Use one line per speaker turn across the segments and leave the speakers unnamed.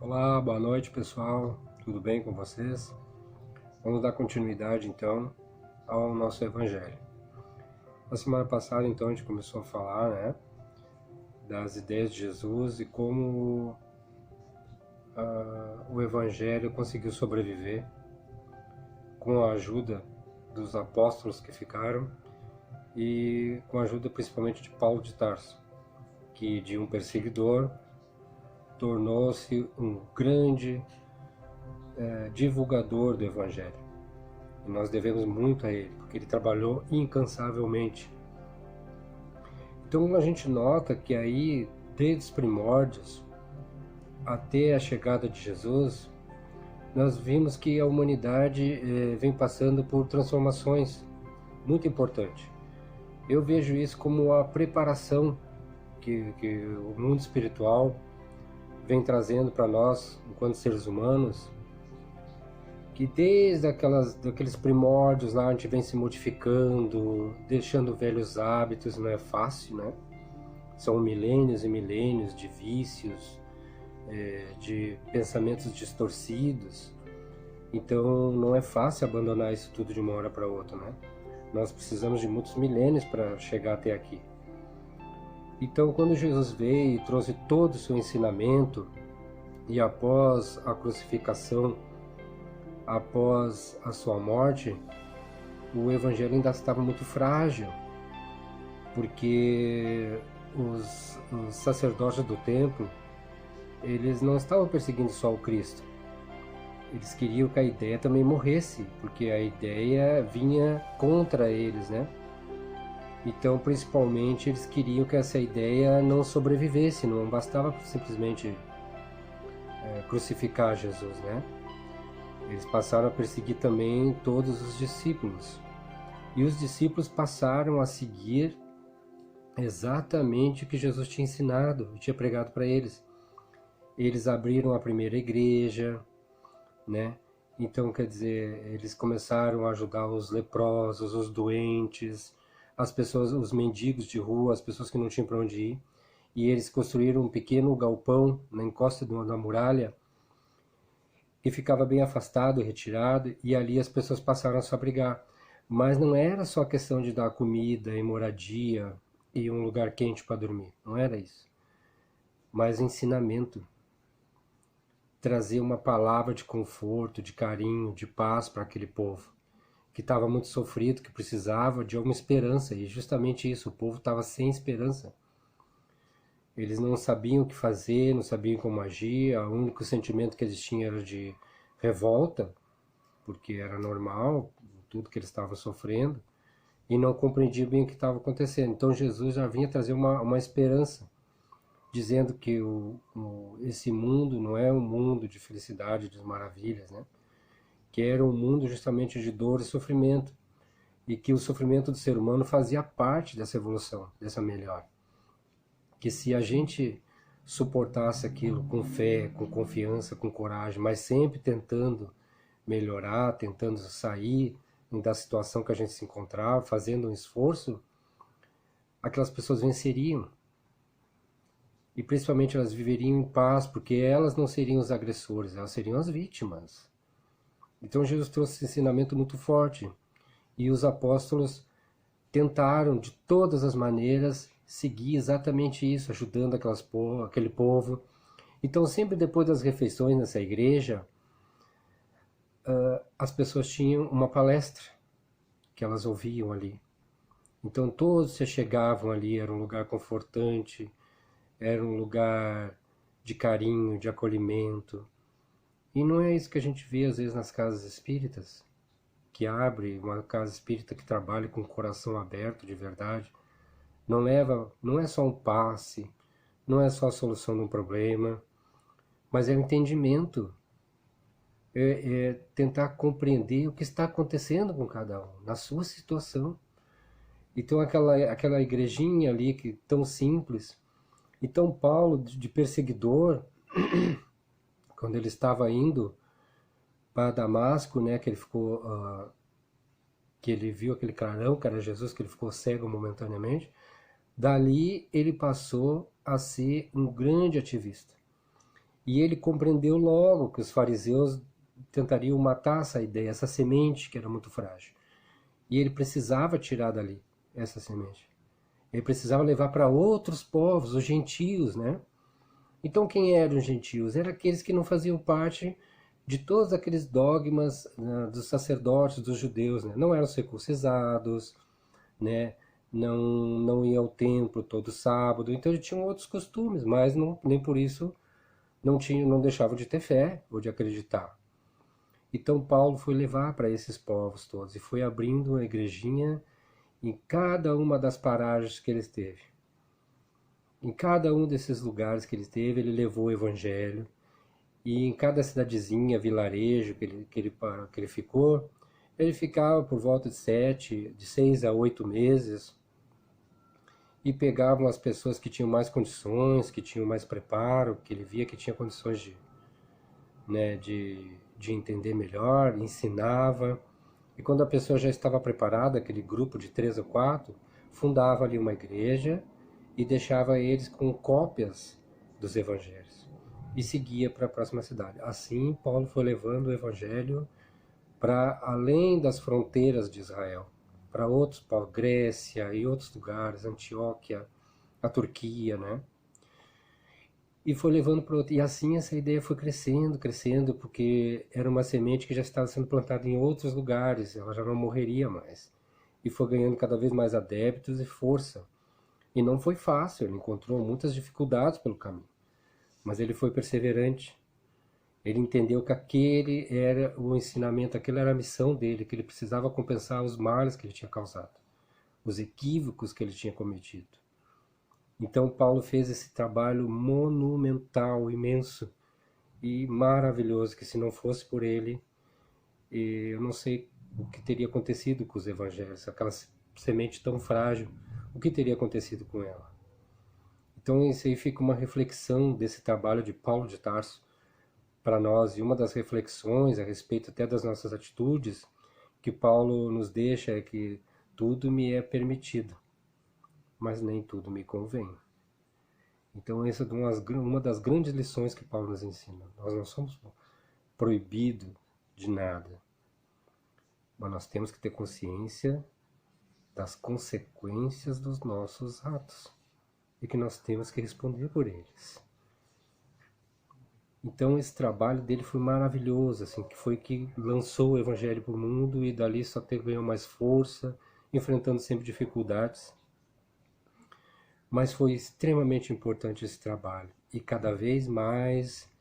Olá, boa noite pessoal, tudo bem com vocês? Vamos dar continuidade então ao nosso Evangelho. Na semana passada então a gente começou a falar, das ideias de Jesus e como o Evangelho conseguiu sobreviver com a ajuda dos apóstolos que ficaram e com a ajuda principalmente de Paulo de Tarso, que de um perseguidor tornou-se um grande divulgador do Evangelho. E nós devemos muito a ele, porque ele trabalhou incansavelmente. Então a gente nota que aí, desde os primórdios até a chegada de Jesus, nós vimos que a humanidade vem passando por transformações muito importantes. Eu vejo isso como a preparação que o mundo espiritual vem trazendo para nós, enquanto seres humanos, que desde daqueles primórdios lá a gente vem se modificando, deixando velhos hábitos, não é fácil, né? São milênios e milênios de vícios, de pensamentos distorcidos. Então não é fácil abandonar isso tudo de uma hora para outra, né? Nós precisamos de muitos milênios para chegar até aqui. Então quando Jesus veio e trouxe todo o seu ensinamento, e após a crucificação, após a sua morte, o evangelho ainda estava muito frágil, porque os sacerdotes do templo, eles não estavam perseguindo só o Cristo. Eles queriam que a ideia também morresse, porque a ideia vinha contra eles, né? Então, principalmente, eles queriam que essa ideia não sobrevivesse, não bastava simplesmente crucificar Jesus, né? Eles passaram a perseguir também todos os discípulos. E os discípulos passaram a seguir exatamente o que Jesus tinha ensinado e tinha pregado para eles. Eles abriram a primeira igreja, né? Então, quer dizer, eles começaram a ajudar os leprosos, os doentes, as pessoas, os mendigos de rua, as pessoas que não tinham para onde ir. E eles construíram um pequeno galpão na encosta da muralha, que ficava bem afastado, retirado, e ali as pessoas passaram a se abrigar. Mas não era só questão de dar comida e moradia e um lugar quente para dormir, não era isso. Mas ensinamento, trazer uma palavra de conforto, de carinho, de paz para aquele povo que estava muito sofrido, que precisava de uma esperança, e justamente isso, o povo estava sem esperança. Eles não sabiam o que fazer, não sabiam como agir, o único sentimento que eles tinham era de revolta, porque era normal tudo que eles estavam sofrendo, e não compreendiam bem o que estava acontecendo. Então Jesus já vinha trazer uma esperança, dizendo que esse mundo não é um mundo de felicidade, de maravilhas, né? Que era um mundo justamente de dor e sofrimento, e que o sofrimento do ser humano fazia parte dessa evolução, dessa melhora. Que se a gente suportasse aquilo com fé, com confiança, com coragem, mas sempre tentando melhorar, tentando sair da situação que a gente se encontrava, fazendo um esforço, aquelas pessoas venceriam. E principalmente elas viveriam em paz, porque elas não seriam os agressores, elas seriam as vítimas. Então Jesus trouxe esse ensinamento muito forte. E os apóstolos tentaram de todas as maneiras seguir exatamente isso, ajudando aquele povo. Então sempre depois das refeições nessa igreja, as pessoas tinham uma palestra que elas ouviam ali. Então todos se chegavam ali, era um lugar confortante, era um lugar de carinho, de acolhimento. E não é isso que a gente vê às vezes nas casas espíritas, que abre uma casa espírita que trabalha com o coração aberto de verdade. Não é só um passe, não é só a solução de um problema, mas é o entendimento, é tentar compreender o que está acontecendo com cada um, na sua situação. Então aquela igrejinha ali, que tão simples. Então Paulo, de perseguidor, quando ele estava indo para Damasco, né, que ele ficou, que ele viu aquele clarão, que era Jesus, que ele ficou cego momentaneamente, dali ele passou a ser um grande ativista. E ele compreendeu logo que os fariseus tentariam matar essa ideia, essa semente que era muito frágil. E ele precisava tirar dali essa semente. Ele precisava levar para outros povos, os gentios, né? Então quem eram os gentios? Eram aqueles que não faziam parte de todos aqueles dogmas, né, dos sacerdotes, dos judeus, né? Não eram circuncisados, né? Não iam ao templo todo sábado, então eles tinham outros costumes, mas nem por isso não deixavam de ter fé ou de acreditar. Então Paulo foi levar para esses povos todos e foi abrindo uma igrejinha em cada uma das paragens que ele esteve. Em cada um desses lugares que ele esteve, ele levou o evangelho. E em cada cidadezinha, vilarejo que ele ficou, ele ficava por volta de 6 a 8 meses, e pegavam as pessoas que tinham mais condições, que tinham mais preparo, que ele via que tinha condições de entender melhor, ensinava. E quando a pessoa já estava preparada, aquele grupo de 3 ou 4, fundava ali uma igreja e deixava eles com cópias dos evangelhos e seguia para a próxima cidade. Assim, Paulo foi levando o evangelho para além das fronteiras de Israel, para outros, para Grécia e outros lugares, Antioquia, a Turquia, né? E foi levando para outro. E assim essa ideia foi crescendo, crescendo, porque era uma semente que já estava sendo plantada em outros lugares, ela já não morreria mais. E foi ganhando cada vez mais adeptos e força. E não foi fácil, ele encontrou muitas dificuldades pelo caminho, mas ele foi perseverante. Ele entendeu que aquele era o ensinamento, aquela era a missão dele, que ele precisava compensar os males que ele tinha causado, os equívocos que ele tinha cometido. Então Paulo fez esse trabalho monumental, imenso e maravilhoso, que se não fosse por ele, eu não sei o que teria acontecido com os evangelhos, aquela semente tão frágil, o que teria acontecido com ela. Então isso aí fica uma reflexão desse trabalho de Paulo de Tarso para nós, e uma das reflexões a respeito até das nossas atitudes que Paulo nos deixa é que tudo me é permitido, mas nem tudo me convém. Então essa é uma das grandes lições que Paulo nos ensina. Nós não somos proibidos de nada, mas nós temos que ter consciência das consequências dos nossos atos e que nós temos que responder por eles. Então esse trabalho dele foi maravilhoso, assim, que foi que lançou o evangelho para o mundo e dali só ganhou mais força, enfrentando sempre dificuldades. Mas foi extremamente importante esse trabalho e cada vez mais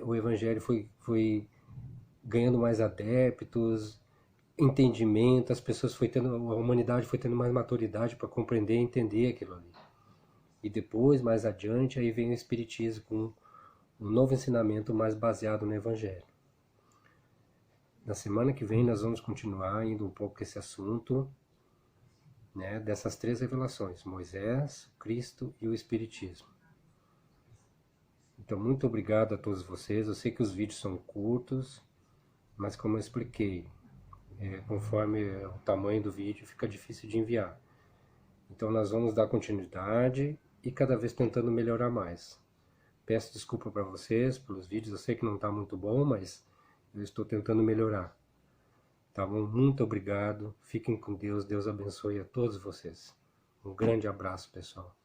o evangelho foi ganhando mais adeptos, entendimento, a humanidade foi tendo mais maturidade para compreender e entender aquilo ali. E depois, mais adiante, aí vem o Espiritismo com um novo ensinamento mais baseado no Evangelho. Na semana que vem nós vamos continuar indo um pouco com esse assunto, né, dessas 3 revelações, Moisés, Cristo e o Espiritismo. Então muito obrigado a todos vocês, eu sei que os vídeos são curtos, mas como eu expliquei, conforme o tamanho do vídeo fica difícil de enviar. Então nós vamos dar continuidade e cada vez tentando melhorar mais. Peço desculpa para vocês pelos vídeos, eu sei que não está muito bom, mas eu estou tentando melhorar. Tá bom? Muito obrigado, fiquem com Deus, Deus abençoe a todos vocês. Um grande abraço, pessoal.